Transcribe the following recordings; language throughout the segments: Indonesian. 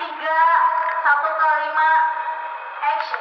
3, 1, 2, 5, action.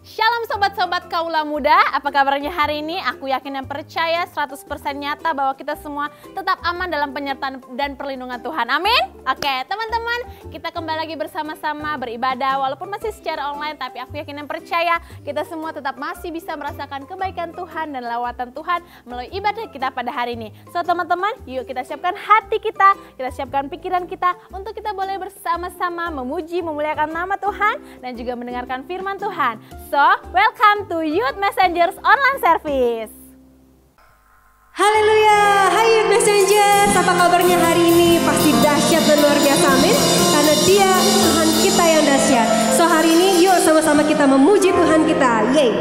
Shalom sobat-sobat Kaula Muda, apa kabarnya hari ini? Aku yakin dan percaya 100% nyata bahwa kita semua tetap aman dalam penyertaan dan perlindungan Tuhan. Amin? Oke, teman-teman, kita kembali lagi bersama-sama beribadah walaupun masih secara online, tapi aku yakin dan percaya kita semua tetap masih bisa merasakan kebaikan Tuhan dan lawatan Tuhan melalui ibadah kita pada hari ini. So teman-teman, yuk kita siapkan hati kita siapkan pikiran kita untuk kita boleh bersama-sama memuji, memuliakan nama Tuhan dan juga mendengarkan firman Tuhan. So, welcome to Youth Messengers Online Service. Haleluya, hai Youth Messengers, apa kabarnya hari ini? Pasti dahsyat dan luar biasa, amin. Karena Dia Tuhan kita yang dahsyat. So hari ini yuk sama-sama kita memuji Tuhan kita, yeay.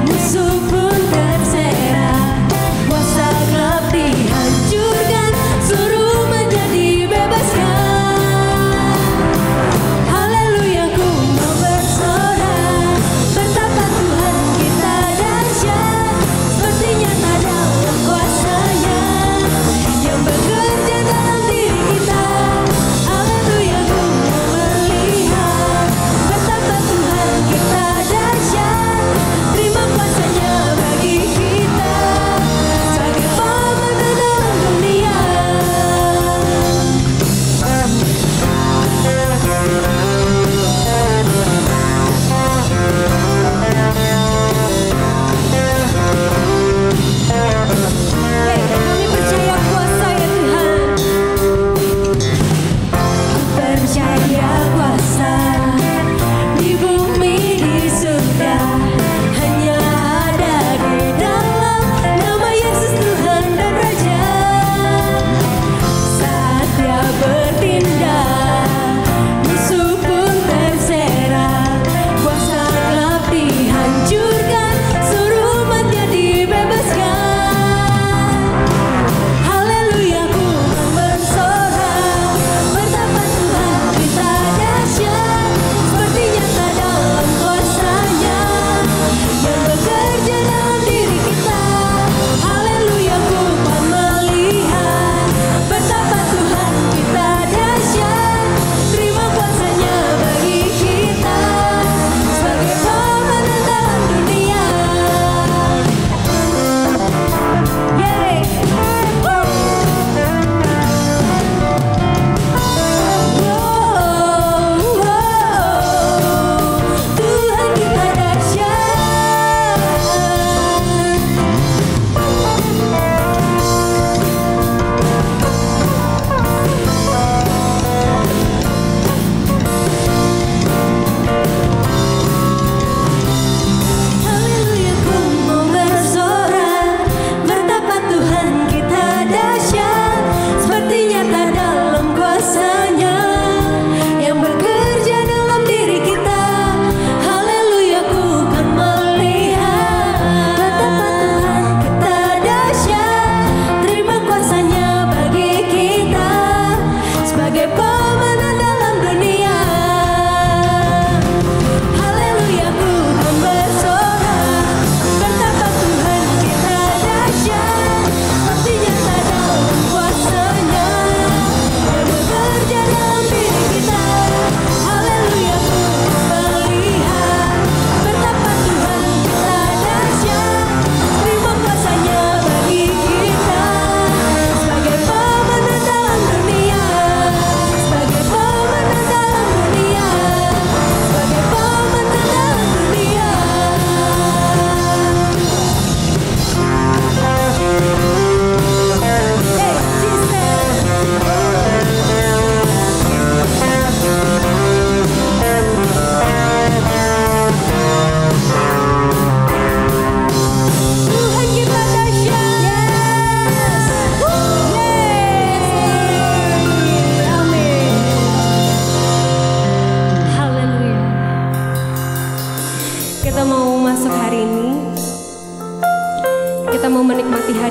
Musuh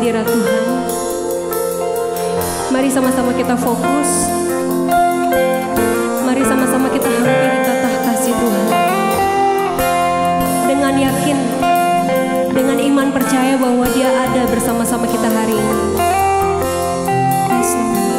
hadirat Tuhan. Mari sama-sama kita fokus. Mari sama-sama kita hampiri tatah kasih Tuhan. Dengan yakin, dengan iman percaya bahwa Dia ada bersama-sama kita hari ini. Yes, Lord.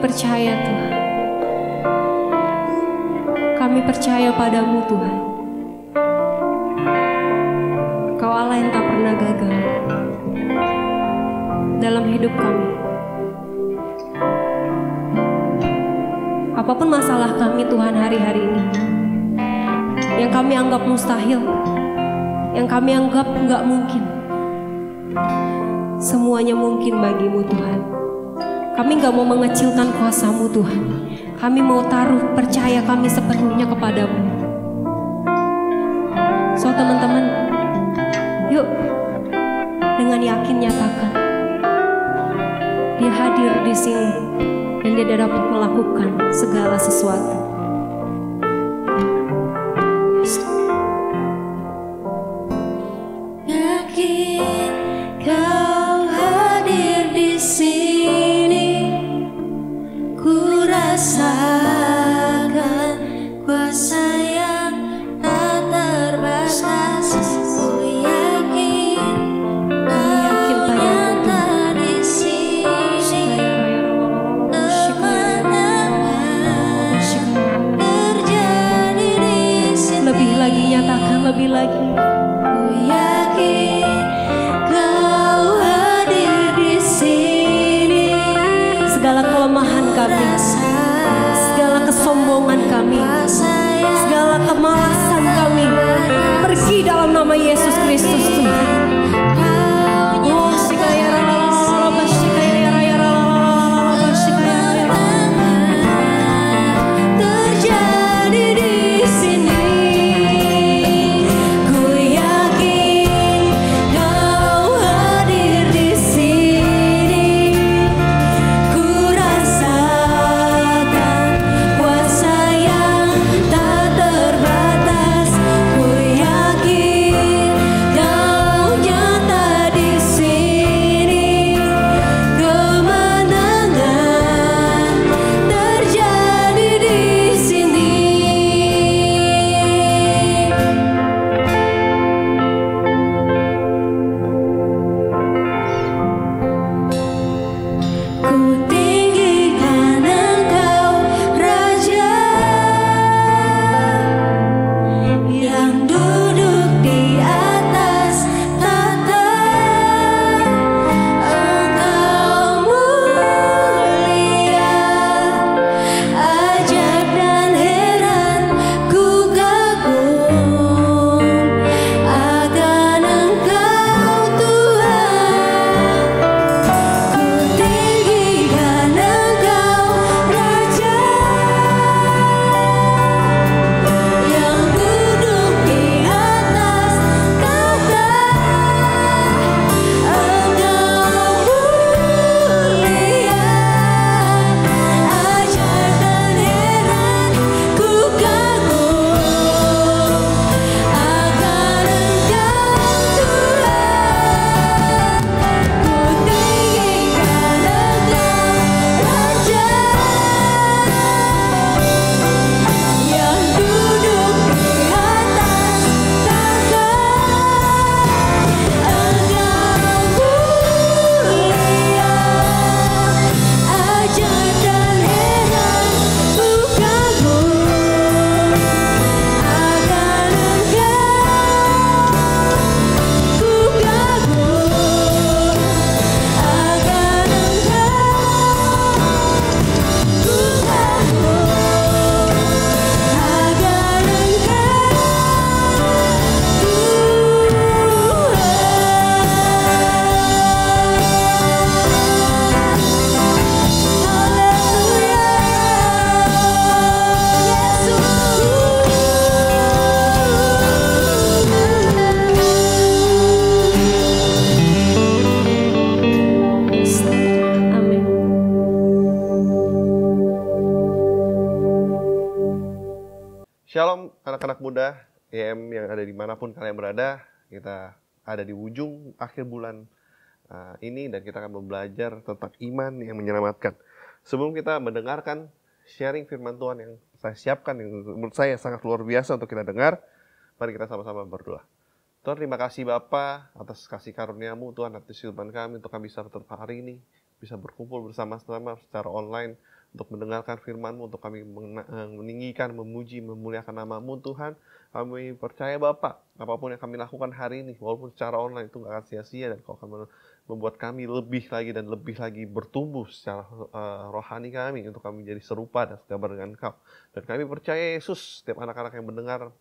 percaya Tuhan. Kami percaya padamu Tuhan. Kau Allah yang tak pernah gagal dalam hidup kami. Apapun masalah kami Tuhan hari-hari ini, yang kami anggap mustahil, yang kami anggap nggak mungkin. Semuanya mungkin bagimu Tuhan. Kami nggak mau mengecilkan kuasa-Mu Tuhan. Kami mau taruh percaya kami sepenuhnya kepadamu. So teman-teman, yuk dengan yakin nyatakan Dia hadir di sini dan Dia dapat melakukan segala sesuatu. Yakin Kau hadir di sini, ku rasakan kuasa yang tak terbatas. Ku yakin Kau nyata di sini, kemenangan terjadi di sini. Lebih lagi nyatakan, lebih lagi. Ku yakin Kau hadir di sini, Segala kelemahan kami, segala kesombongan kami, segala kemalasan kami, pergi dalam nama Yesus Kristus Tuhan. Oh, sikaya rala, basikaya raya rala, basikaya raya. terjadi di sini. Ku yakin Kau hadir di sini, ku rasakan kuasa yang tak terbatas. Ku yakin Kau nyata di sini, kemenangan terjadi di sini. Ku tinggikan Engkau, Raja yang duduk di atas tahta. Engkau mulia, ajaib dan heran, ku kagum akan Engkau Tuhan. Ku tinggikan Engkau, Raja yang duduk di atas tahta. Engkau mulia, ajaib dan heran, ku kagum akan Engkau Tuhan. Ku tinggikan Engkau, Raja yang duduk di atas tahta. Engkau mulia, ajaib dan heran, ku kagum akan Engkau. Ku kagum akan Engkau. Ku kagum akan Amin. Shalom anak-anak muda IM yang ada dimanapun kalian berada. Kita ada di ujung akhir bulan ini dan kita akan belajar tentang iman yang menyelamatkan. Sebelum kita mendengarkan sharing firman Tuhan yang saya siapkan, yang menurut saya sangat luar biasa untuk kita dengar, mari kita sama-sama berdoa. Tuhan, terima kasih Bapa atas kasih karunia-Mu Tuhan, atas kehidupan kami untuk kami bisa tetap hari ini bisa berkumpul bersama-sama secara online untuk mendengarkan firman-Mu, untuk kami meninggikan, memuji, memuliakan nama-Mu Tuhan. Kami percaya Bapa, apapun yang kami lakukan hari ini, walaupun secara online itu gak akan sia-sia, dan Kau akan membuat kami lebih lagi dan lebih lagi bertumbuh secara rohani kami, untuk kami menjadi serupa dan segambar dengan Kau. Dan kami percaya Yesus, setiap anak-anak yang mendengar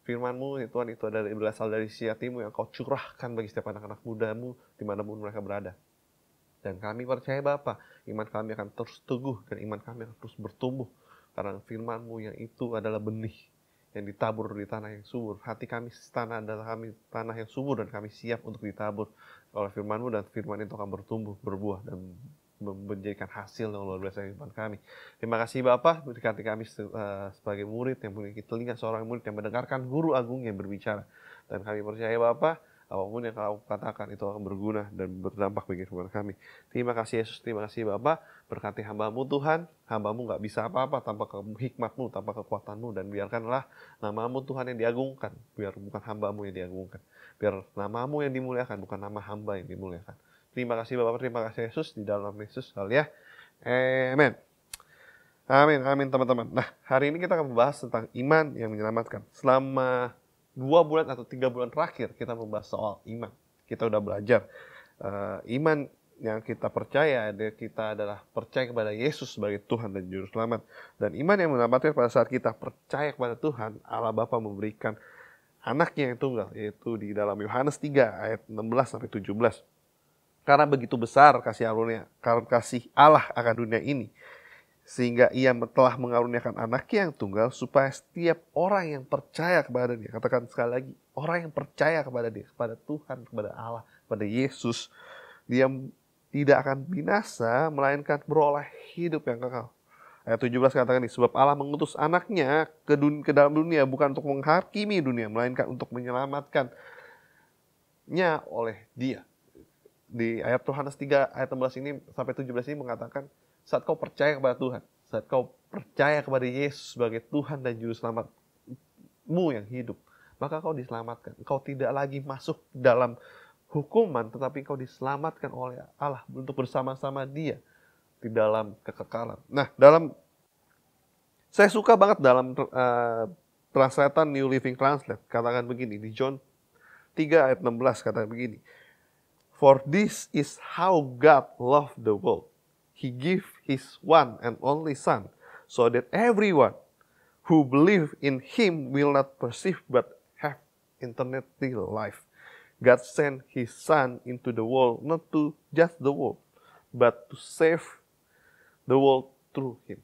Firman-Mu, Tuhan, itu berasal dari isi hati-Mu yang Kau curahkan bagi setiap anak-anak muda-Mu dimanapun mereka berada. Dan kami percaya Bapa, iman kami akan terus teguh dan iman kami akan terus bertumbuh. Karena firman-Mu yang itu adalah benih yang ditabur di tanah yang subur. Hati kami adalah tanah yang subur dan kami siap untuk ditabur oleh firman-Mu, dan firman itu akan bertumbuh, berbuah, dan menjadikan hasil yang luar biasa di depan kami. Terima kasih Bapa, berkati kami sebagai murid yang memiliki telinga seorang murid yang mendengarkan guru agung yang berbicara. Dan kami percaya Bapa, apapun yang Kau katakan itu akan berguna dan berdampak bagi kehidupan kami. Terima kasih Yesus, terima kasih Bapa, berkati hamba-Mu Tuhan. Hamba-Mu gak bisa apa-apa tanpa hikmat-Mu, tanpa kekuatan-Mu, dan biarkanlah nama-Mu Tuhan yang diagungkan, biar bukan hamba-Mu yang diagungkan. Biar nama-Mu yang dimuliakan, bukan nama hamba yang dimuliakan. Terima kasih Bapak, terima kasih Yesus, di dalam Yesus ya. Amin. Amin, amin teman-teman. Nah, hari ini kita akan membahas tentang iman yang menyelamatkan. Selama 2 bulan atau 3 bulan terakhir kita membahas soal iman. Kita udah belajar iman yang kita percaya, kita adalah percaya kepada Yesus sebagai Tuhan dan Juru Selamat. Dan iman yang menyelamatkan pada saat kita percaya kepada Tuhan, Allah Bapa memberikan anaknya yang tunggal, yaitu di dalam Yohanes 3 ayat 16-17. Karena begitu besar kasih Allah akan dunia ini, sehingga Ia telah mengaruniakan anaknya yang tunggal, supaya setiap orang yang percaya kepada Dia, katakan sekali lagi, orang yang percaya kepada Dia, kepada Tuhan, kepada Allah, kepada Yesus, dia tidak akan binasa, melainkan beroleh hidup yang kekal. Ayat 17 katakan ini, sebab Allah mengutus anaknya ke dalam dunia bukan untuk menghakimi dunia, melainkan untuk menyelamatkannya oleh Dia. Di ayat Yohanes 3 ayat 16 ini sampai 17 ini mengatakan, saat kau percaya kepada Tuhan, saat kau percaya kepada Yesus sebagai Tuhan dan Juru Selamatmu yang hidup, maka kau diselamatkan. Kau tidak lagi masuk dalam hukuman, tetapi kau diselamatkan oleh Allah untuk bersama-sama Dia di dalam kekekalan. Nah, saya suka banget dalam translator New Living Translate, katakan begini, di John 3 ayat 16 katakan begini, for this is how God loved the world. He gave His one and only Son, so that everyone who believe in Him will not perish but have eternal life. God sent His Son into the world, not to judge the world, but to save the world through Him.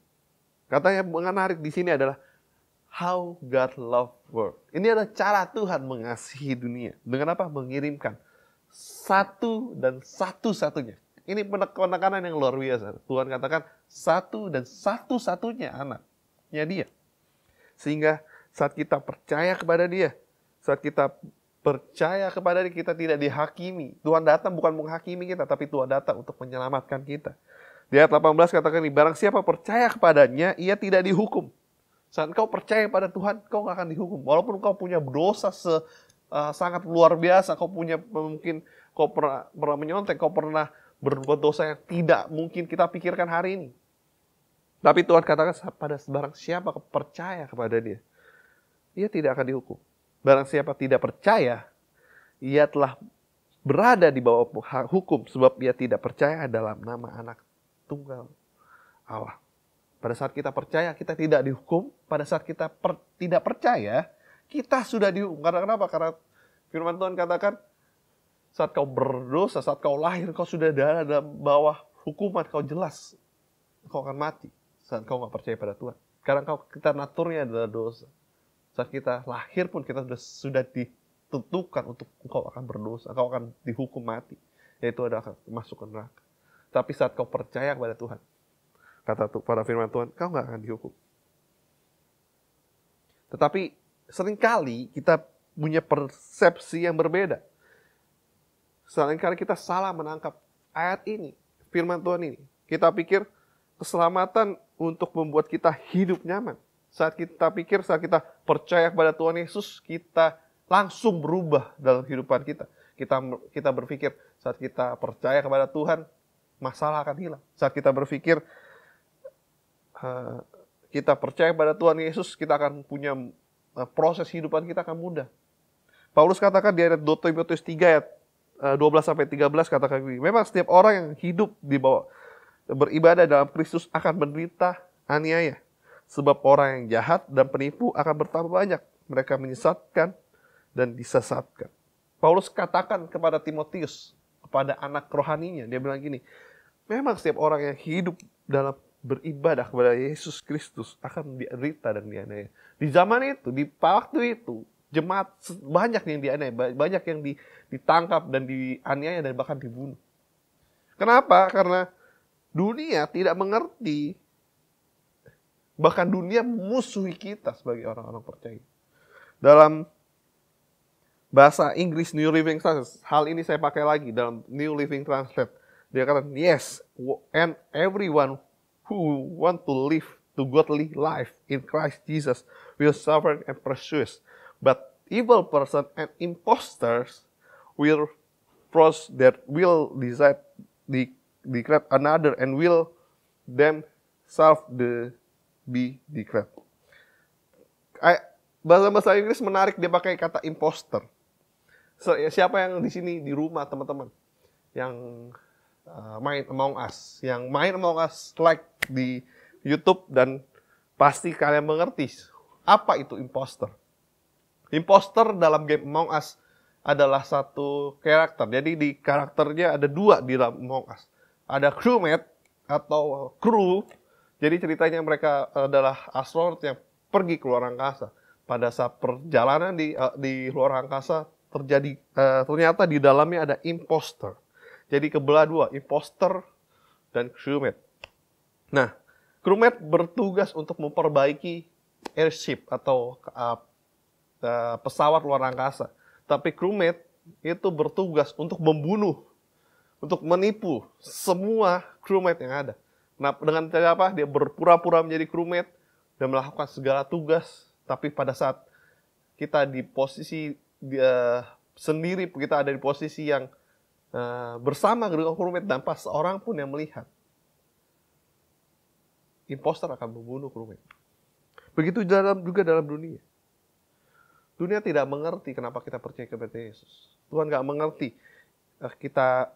Kata yang menarik di sini adalah how God loved the world. Ini adalah cara Tuhan mengasihi dunia. Dengan apa? Mengirimkan satu dan satu-satunya. Ini penekanan yang luar biasa. Tuhan katakan satu dan satu-satunya anaknya Dia. Sehingga saat kita percaya kepada Dia, saat kita percaya kepada Dia, kita tidak dihakimi. Tuhan datang bukan menghakimi kita, tapi Tuhan datang untuk menyelamatkan kita. Di ayat 18 katakan ini, barang siapa percaya kepadanya, ia tidak dihukum. Saat kau percaya pada Tuhan, kau gak akan dihukum. Walaupun kau punya dosa sangat luar biasa, mungkin kau pernah menyontek, kau pernah berbuat dosa yang tidak mungkin kita pikirkan hari ini. Tapi Tuhan katakan pada barang siapa percaya kepada Dia, ia tidak akan dihukum. Barang siapa tidak percaya, ia telah berada di bawah hukum, sebab ia tidak percaya dalam nama anak tunggal Allah. Pada saat kita percaya, kita tidak dihukum. Pada saat kita tidak percaya, kita sudah dihukum. Karena kenapa? Karena firman Tuhan katakan, saat kau berdosa, saat kau lahir, kau sudah ada dalam bawah hukuman, kau jelas, kau akan mati. Saat kau gak percaya pada Tuhan. Karena kita naturnya adalah dosa. Saat kita lahir pun kita sudah ditentukan untuk kau akan berdosa, kau akan dihukum mati. Yaitu adalah masuk ke neraka. Tapi saat kau percaya kepada Tuhan, kata pada firman Tuhan, kau gak akan dihukum. Tetapi seringkali kita punya persepsi yang berbeda. Seringkali kita salah menangkap ayat ini, firman Tuhan ini. Kita pikir keselamatan untuk membuat kita hidup nyaman. Saat kita percaya kepada Tuhan Yesus, kita langsung berubah dalam kehidupan kita. Kita berpikir saat kita percaya kepada Tuhan, masalah akan hilang. Saat kita berpikir kita percaya pada Tuhan Yesus, kita akan punya proses kehidupan kita akan mudah. Paulus katakan di ayat 2 Timotius 3 ayat 12-13 katakan begini, memang setiap orang yang hidup di bawah beribadah dalam Kristus akan menderita aniaya, sebab orang yang jahat dan penipu akan bertambah banyak. mereka menyesatkan dan disesatkan. Paulus katakan kepada Timotius, kepada anak rohaninya, dia bilang gini, memang setiap orang yang hidup dalam beribadah kepada Yesus Kristus akan diderita dan dianiaya. Di zaman itu, di waktu itu, jemaat banyak yang dianiaya, banyak yang ditangkap dan dianiaya dan bahkan dibunuh. Kenapa? Karena dunia tidak mengerti, bahkan dunia memusuhi kita sebagai orang-orang percaya. Dalam bahasa Inggris New Living Translate, hal ini saya pakai lagi dalam New Living Translate. Dia katakan, yes, and everyone who want to live to godly life in Christ Jesus will suffer and pursue. But evil person and impostors will decide another and will themselves be declared. Bahasa Inggris menarik, dia pakai kata imposter. Siapa yang di sini di rumah teman-teman yang main Among Us, like di YouTube, dan pasti kalian mengerti apa itu imposter. Imposter dalam game Among Us adalah satu karakter. Jadi di karakternya ada dua di dalam Among Us. Ada crewmate atau kru. Jadi ceritanya mereka adalah astronot yang pergi ke luar angkasa. Pada saat perjalanan di luar angkasa terjadi ternyata di dalamnya ada imposter. Jadi kebelah dua, imposter dan crewmate. Nah, crewmate bertugas untuk memperbaiki airship atau pesawat luar angkasa. Tapi crewmate itu bertugas untuk membunuh, untuk menipu semua crewmate yang ada. Nah, dengan cara apa? Dia berpura-pura menjadi crewmate dan melakukan segala tugas. Tapi pada saat kita di posisi sendiri, kita ada di posisi yang bersama dengan crewmate, dan pas seorang pun yang melihat, imposter akan membunuh crewmate. Begitu juga dalam dunia. Dunia tidak mengerti kenapa kita percaya kepada Yesus. Tuhan gak mengerti kita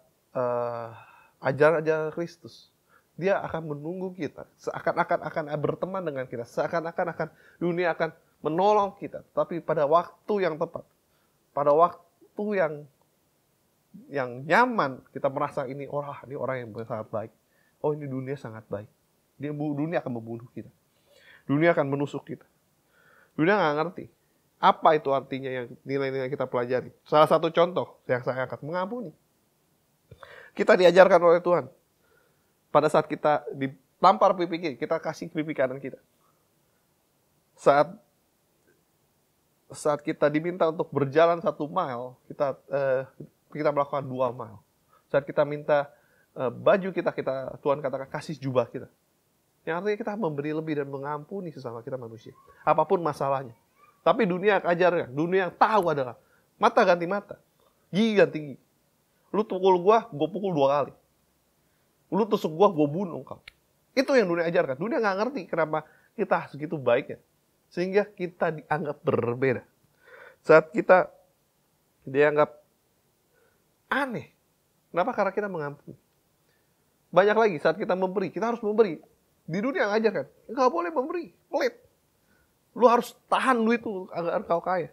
ajaran Kristus. Dia akan menunggu kita. Seakan-akan akan berteman dengan kita. Seakan-akan dunia akan menolong kita. Tapi pada waktu yang tepat. Pada waktu yang nyaman, kita merasa ini orang yang sangat baik. Oh, ini dunia sangat baik. Dunia akan membunuh kita. Dunia akan menusuk kita. Dunia gak ngerti. Apa itu artinya yang nilai-nilai kita pelajari? Salah satu contoh yang saya angkat, mengampuni. Kita diajarkan oleh Tuhan. Pada saat kita ditampar pipi kiri, kita kasih pipi kanan kita. Saat kita diminta untuk berjalan 1 mile, kita melakukan 2 mile. Saat kita minta baju kita Tuhan katakan kasih jubah kita. Yang artinya kita memberi lebih dan mengampuni sesama kita manusia. Apapun masalahnya. Tapi dunia ajarkan, dunia yang tahu adalah mata ganti mata, gigi ganti gigi. Lu pukul gua pukul 2 kali. Lu tusuk gua bunuh kau. Itu yang dunia ajarkan. Dunia nggak ngerti kenapa kita segitu baiknya. Sehingga kita dianggap berbeda. Saat kita dianggap aneh. Kenapa? Karena kita mengampuni. Banyak lagi saat kita memberi, kita harus memberi. Di dunia ngajarkan, nggak boleh memberi, pelit. Lu harus tahan duit itu agar kau kaya.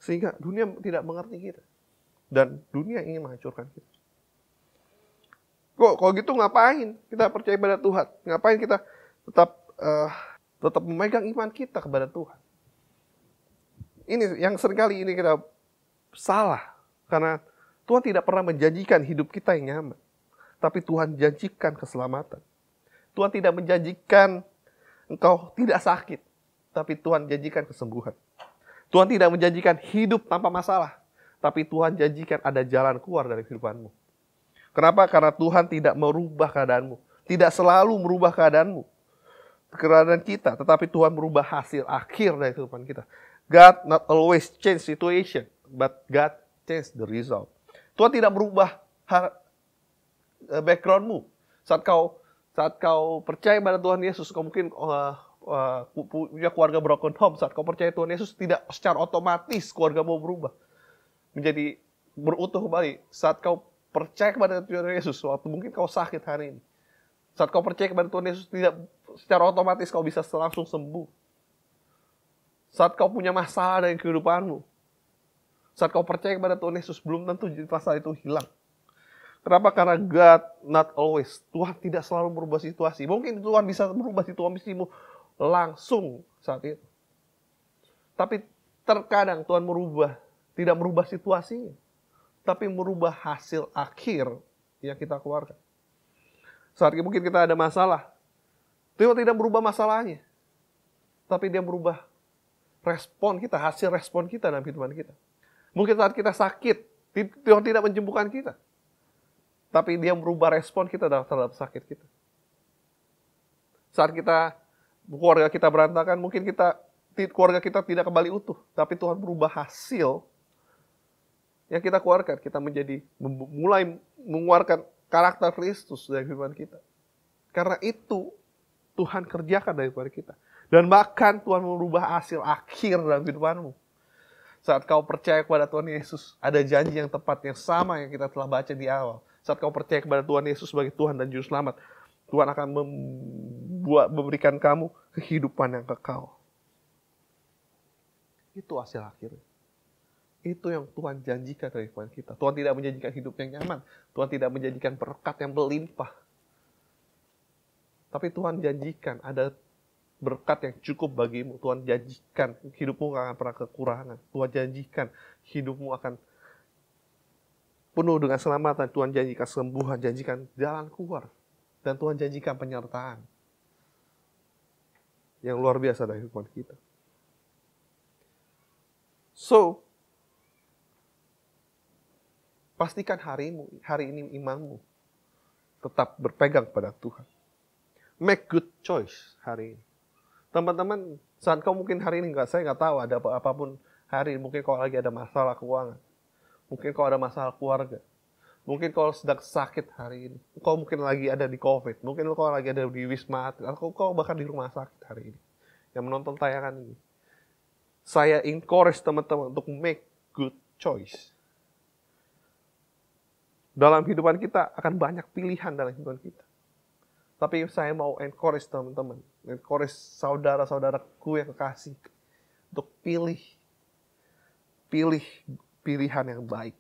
Sehingga dunia tidak mengerti kita. Dan dunia ingin menghancurkan kita. Kalau gitu ngapain kita percaya pada Tuhan? Ngapain kita tetap memegang iman kita kepada Tuhan? Ini yang seringkali ini kita salah. Karena Tuhan tidak pernah menjanjikan hidup kita yang nyaman. Tapi Tuhan janjikan keselamatan. Tuhan tidak menjanjikan engkau tidak sakit. Tapi Tuhan janjikan kesembuhan. Tuhan tidak menjanjikan hidup tanpa masalah. Tapi Tuhan janjikan ada jalan keluar dari kehidupanmu. Kenapa? Karena Tuhan tidak merubah keadaanmu. Tidak selalu merubah keadaanmu. Keadaan kita. Tetapi Tuhan merubah hasil akhir dari kehidupan kita. God not always change situation. But God change the result. Tuhan tidak merubah backgroundmu. Saat kau percaya pada Tuhan Yesus, kau mungkin punya keluarga broken home. Saat kau percaya Tuhan Yesus, tidak secara otomatis keluarga mau berubah menjadi berutuh kembali. Saat kau percaya kepada Tuhan Yesus, waktu mungkin kau sakit hari ini, saat kau percaya kepada Tuhan Yesus, tidak secara otomatis kau bisa langsung sembuh. Saat kau punya masalah dalam kehidupanmu, saat kau percaya kepada Tuhan Yesus, belum tentu masalah itu hilang. Kenapa? Karena God not always. Tuhan tidak selalu merubah situasi. Mungkin Tuhan bisa merubah situasimu langsung saat itu. Tapi terkadang Tuhan tidak merubah situasinya. Tapi merubah hasil akhir yang kita keluarkan. Saat mungkin kita ada masalah, Tuhan tidak merubah masalahnya. Tapi dia merubah respon kita, hasil respon kita dalam kehidupan kita. Mungkin saat kita sakit, Tuhan tidak menyembuhkan kita. Tapi dia merubah respon kita terhadap sakit kita. Saat keluarga kita berantakan, mungkin keluarga kita tidak kembali utuh. Tapi Tuhan merubah hasil yang kita keluarkan. Kita mulai mengeluarkan karakter Kristus dari kehidupan kita. Karena itu Tuhan kerjakan dari kehidupan kita. Dan bahkan Tuhan merubah hasil akhir dalam kehidupanmu. Saat kau percaya kepada Tuhan Yesus, ada janji yang tepat, yang sama yang kita telah baca di awal. Saat kau percaya kepada Tuhan Yesus sebagai Tuhan dan Juru Selamat, Tuhan akan memberikan kamu kehidupan yang kekal. Itu hasil akhir. Itu yang Tuhan janjikan dari kehidupan kita. Tuhan tidak menjanjikan hidup yang nyaman. Tuhan tidak menjanjikan berkat yang berlimpah. Tapi Tuhan janjikan ada berkat yang cukup bagimu. Tuhan janjikan hidupmu gak akan pernah kekurangan. Tuhan janjikan hidupmu akan penuh dengan keselamatan. Tuhan janjikan kesembuhan, janjikan jalan keluar. Dan Tuhan janjikan penyertaan yang luar biasa dari kehidupan kita. So, pastikan hari ini imanmu tetap berpegang pada Tuhan. Make good choice hari ini. Teman-teman, saat kau mungkin hari ini saya nggak tahu ada apapun hari ini. Mungkin kau lagi ada masalah keuangan. Mungkin kau ada masalah keluarga. Mungkin kau sedang sakit hari ini. Kau mungkin lagi ada di COVID. Mungkin kau lagi ada di Wisma Atlet. Atau kau bahkan di rumah sakit hari ini. Yang menonton tayangan ini. Saya encourage teman-teman untuk make good choice. Dalam kehidupan kita akan banyak pilihan dalam kehidupan kita. Tapi saya mau encourage teman-teman. Encourage saudara-saudaraku yang kekasih. Untuk pilih pilihan yang baik.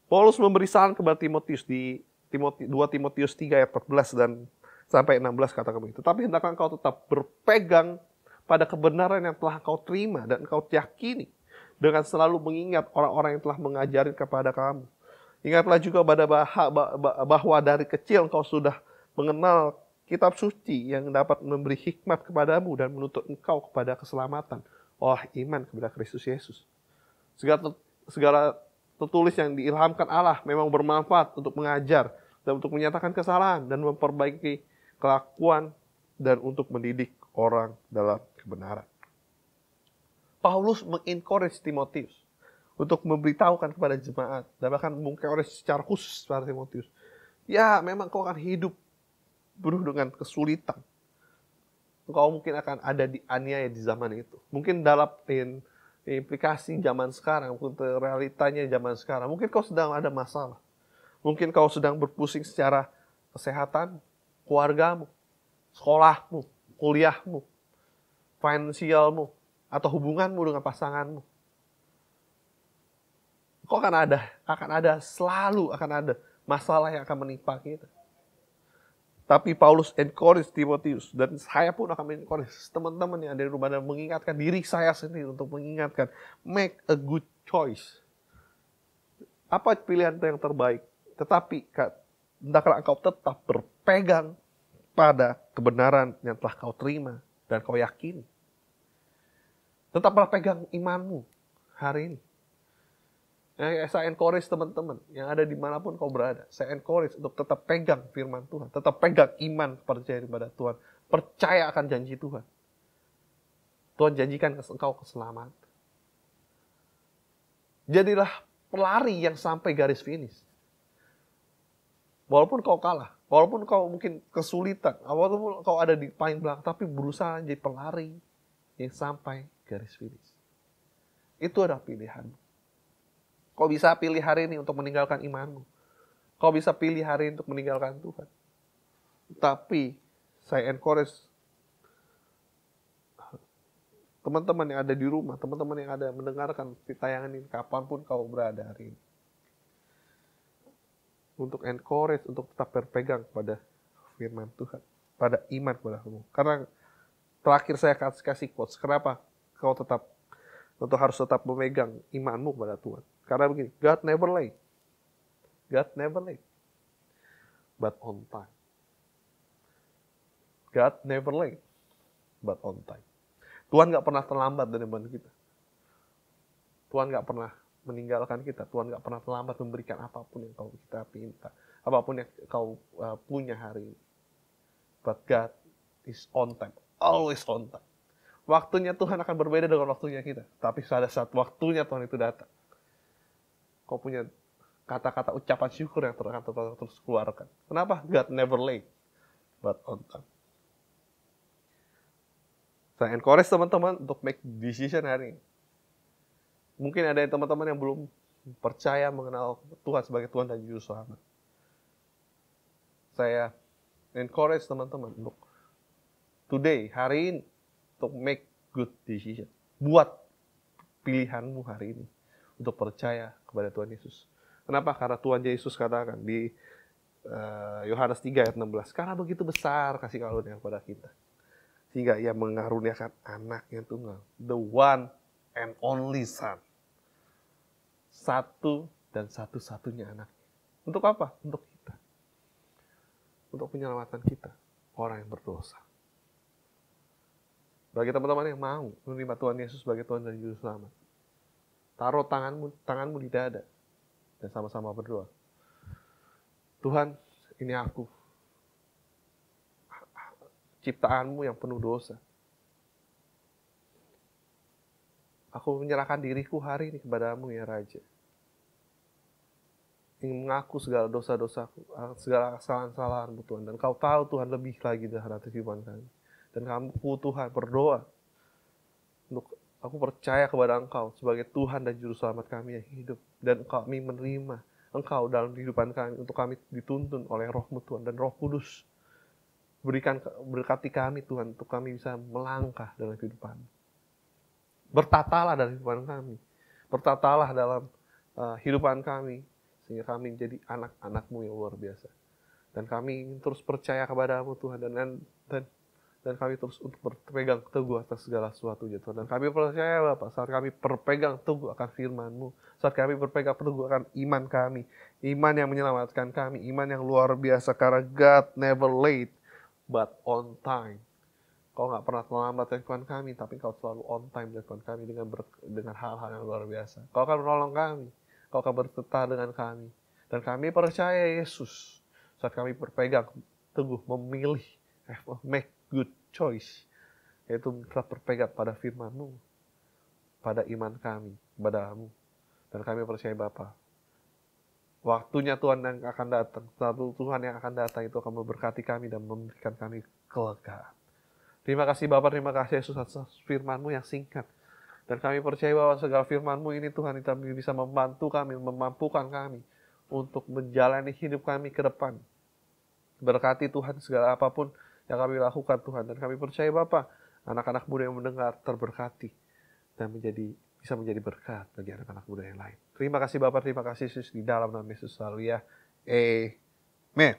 Paulus memberi saran kepada Timotius di 2 Timotius 3 ayat 14 dan sampai 16 katakan begitu. Tetapi hendaklah engkau tetap berpegang pada kebenaran yang telah engkau terima dan engkau yakini dengan selalu mengingat orang-orang yang telah mengajari kepada kamu. Ingatlah juga bahwa dari kecil engkau sudah mengenal kitab suci yang dapat memberi hikmat kepadamu dan menuntut engkau kepada keselamatan oleh iman kepada Kristus Yesus. Segala tertulis yang diilhamkan Allah memang bermanfaat untuk mengajar dan untuk menyatakan kesalahan dan memperbaiki kelakuan dan untuk mendidik orang dalam kebenaran. Paulus mengencourage Timotius untuk memberitahukan kepada jemaat dan bahkan mengencourage secara khusus kepada Timotius. Ya, memang kau akan hidup penuh dengan kesulitan. Kau mungkin akan ada dianiaya di zaman itu. Mungkin dalam implikasi zaman sekarang, mungkin realitanya zaman sekarang. Mungkin kau sedang ada masalah. Mungkin kau sedang berpusing secara kesehatan, keluargamu, sekolahmu, kuliahmu, finansialmu, atau hubunganmu dengan pasanganmu. Kau selalu akan ada masalah yang akan menimpa kita. Tapi Paulus encourage Timotius, dan saya pun akan encourage teman-teman yang ada di rumah dan mengingatkan diri saya sendiri untuk mengingatkan, make a good choice. Apa pilihan yang terbaik? Tetapi hendaklah engkau tetap berpegang pada kebenaran yang telah kau terima dan kau yakini. Tetap berpegang imanmu hari ini. Saya encourage teman-teman yang ada dimanapun kau berada. Saya encourage untuk tetap pegang firman Tuhan. Tetap pegang iman percaya kepada Tuhan. Percaya akan janji Tuhan. Tuhan janjikan engkau keselamatan. Jadilah pelari yang sampai garis finish. Walaupun kau kalah. Walaupun kau mungkin kesulitan. Walaupun kau ada di paling belakang. Tapi berusaha jadi pelari yang sampai garis finish. Itu adalah pilihanmu. Kau bisa pilih hari ini untuk meninggalkan imanmu. Kau bisa pilih hari ini untuk meninggalkan Tuhan. Tapi saya encourage teman-teman yang ada di rumah, teman-teman yang ada mendengarkan tayangan ini, kapanpun kau berada hari ini. Untuk encourage, untuk tetap berpegang pada firman Tuhan, pada iman kepada kamu. Karena terakhir saya kasih quotes, kenapa kau harus tetap memegang imanmu kepada Tuhan. Karena begini, God never late. God never late, but on time. God never late, but on time. Tuhan gak pernah terlambat dari iman kita. Tuhan gak pernah meninggalkan kita. Tuhan gak pernah terlambat memberikan apapun yang kita minta. Apapun yang kau punya hari ini. But God is on time. Always on time. Waktunya Tuhan akan berbeda dengan waktunya kita. Tapi pada saat waktunya Tuhan itu datang, kau punya kata-kata ucapan syukur yang akan terus keluarkan. Kenapa? God never late, but on time. Saya encourage teman-teman untuk make decision hari ini. Mungkin ada teman-teman yang belum percaya mengenal Tuhan sebagai Tuhan dan Juru Selamat. Saya encourage teman-teman untuk today, hari ini, untuk make good decision. Buat pilihanmu hari ini untuk percaya kepada Tuhan Yesus. Kenapa? Karena Tuhan Yesus katakan di Yohanes 3 ayat 16, karena begitu besar kasih karunia kepada kita, sehingga ia mengaruniakan anaknya tunggal, the one and only son. Satu dan satu-satunya anak. Untuk apa? Untuk kita. Untuk penyelamatan kita, orang yang berdosa. Bagi teman-teman yang mau menerima Tuhan Yesus sebagai Tuhan dan Juru Selamat, taruh tanganmu di dada dan sama-sama berdoa. Tuhan, ini aku, ciptaanmu yang penuh dosa. Aku menyerahkan diriku hari ini kepadamu ya Raja. Ingin mengaku segala dosa-dosaku, segala kesalahan-kesalahanmu Tuhan. Dan kau tahu Tuhan lebih lagi dari kehidupan kami. Dan kamu Tuhan berdoa. Aku percaya kepada Engkau sebagai Tuhan dan Juru Selamat kami yang hidup. Dan kami menerima Engkau dalam kehidupan kami. Untuk kami dituntun oleh Roh-Mu Tuhan dan Roh Kudus. Berkati kami Tuhan untuk kami bisa melangkah dalam kehidupan. Bertatalah dalam kehidupan kami. Bertatalah dalam kehidupan kami. Sehingga kami menjadi anak-anak-Mu yang luar biasa. Dan kami ingin terus percaya kepada-Mu Tuhan. Dan kami terus untuk berpegang teguh atas segala sesuatunya Tuhan. Dan kami percaya Bapak, saat kami berpegang teguh akan firman-Mu, saat kami berpegang teguh akan iman kami, iman yang menyelamatkan kami, iman yang luar biasa, karena God never late, but on time. Kau gak pernah terlambat dari Tuhan kami, tapi Kau selalu on time dari Tuhan kami dengan hal-hal yang luar biasa. Kau akan menolong kami, Kau akan berserta dengan kami. Dan kami percaya Yesus, saat kami berpegang teguh, memilih, make good choice, yaitu tetap berpegang pada firman-Mu, pada iman kami, kepada-Mu. Dan kami percaya Bapa, waktunya Tuhan yang akan datang, satu Tuhan yang akan datang itu akan memberkati kami dan memberikan kami kelegaan. Terima kasih Bapa, terima kasih Yesus atas firman-Mu yang singkat. Dan kami percaya bahwa segala firman-Mu ini Tuhan itu bisa membantu kami, memampukan kami untuk menjalani hidup kami ke depan. Berkati Tuhan segala apapun yang kami lakukan Tuhan. Dan kami percaya Bapa, anak-anak muda yang mendengar terberkati dan bisa menjadi berkat bagi anak-anak muda yang lain. Terima kasih Bapa, terima kasih Yesus, di dalam nama Yesus selalu ya. Amen.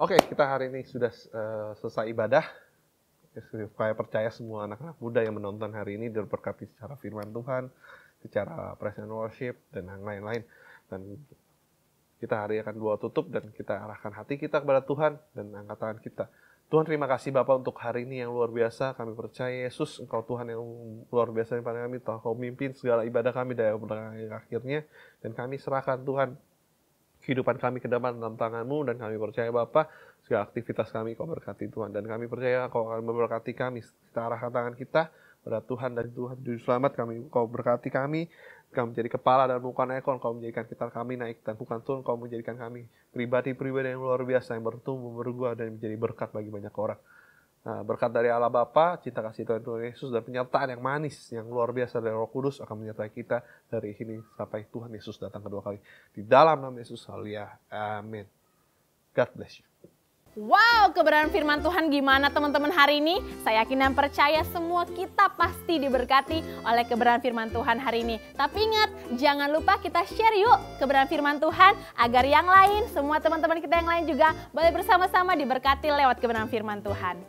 Oke, kita hari ini sudah selesai ibadah. Saya percaya semua anak-anak muda yang menonton hari ini diberkati secara firman Tuhan, secara praise and worship, dan yang lain-lain. Dan kita hari akan tutup dan kita arahkan hati kita kepada Tuhan dan angkat tangan kita. Tuhan, terima kasih Bapak untuk hari ini yang luar biasa. Kami percaya Yesus, Engkau Tuhan yang luar biasa di depan kami. Kau mimpin segala ibadah kami dari akhirnya. Dan kami serahkan Tuhan kehidupan kami ke depan dalam tangan-Mu. Dan kami percaya Bapak, segala aktivitas kami Kau berkati Tuhan. Dan kami percaya Kau akan memberkati kami. Kita arahkan tangan kita pada Tuhan dan Tuhan Juru Selamat. Kau berkati kami. Kau menjadi kepala dan bukan ekor. Kau menjadikan kita kami naik dan bukan turun. Kau menjadikan kami pribadi-pribadi yang luar biasa, yang bertumbuh, berbuah, dan menjadi berkat bagi banyak orang. Nah, berkat dari Allah Bapa, cinta kasih Tuhan Yesus, dan penyertaan yang manis, yang luar biasa dari Roh Kudus akan menyertai kita dari sini sampai Tuhan Yesus datang kedua kali. Di dalam nama Yesus, haleluya. Amin. God bless you. Wow, kebenaran firman Tuhan gimana teman-teman hari ini? Saya yakin dan percaya semua kita pasti diberkati oleh kebenaran firman Tuhan hari ini. Tapi ingat, jangan lupa kita share yuk kebenaran firman Tuhan agar yang lain, semua teman-teman kita yang lain juga boleh bersama-sama diberkati lewat kebenaran firman Tuhan.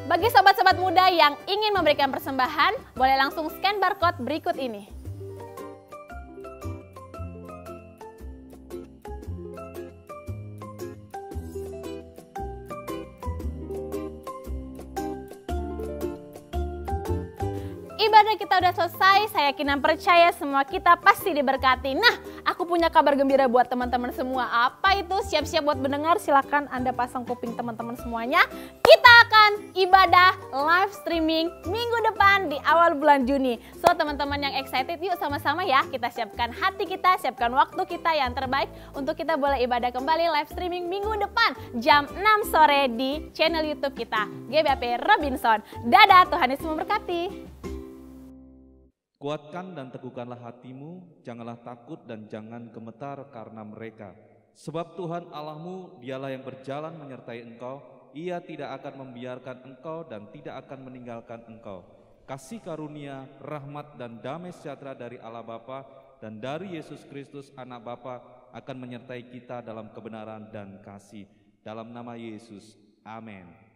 Bagi sobat-sobat muda yang ingin memberikan persembahan, boleh langsung scan barcode berikut ini. Ibadah kita udah selesai, saya yakin dan percaya semua kita pasti diberkati. Nah, aku punya kabar gembira buat teman-teman semua. Apa itu? Siap-siap buat mendengar, silakan Anda pasang kuping teman-teman semuanya. Kita akan ibadah live streaming minggu depan di awal bulan Juni. So, teman-teman yang excited, yuk sama-sama ya. Kita siapkan hati kita, siapkan waktu kita yang terbaik untuk kita boleh ibadah kembali live streaming minggu depan jam 6 sore di channel YouTube kita, GBAP Robinson. Dadah, Tuhan Yesus memberkati. Kuatkan dan teguhkanlah hatimu, janganlah takut dan jangan gemetar karena mereka. Sebab Tuhan Allahmu, dialah yang berjalan menyertai engkau, Ia tidak akan membiarkan engkau dan tidak akan meninggalkan engkau. Kasih karunia, rahmat dan damai sejahtera dari Allah Bapa dan dari Yesus Kristus Anak Bapa akan menyertai kita dalam kebenaran dan kasih. Dalam nama Yesus, amin.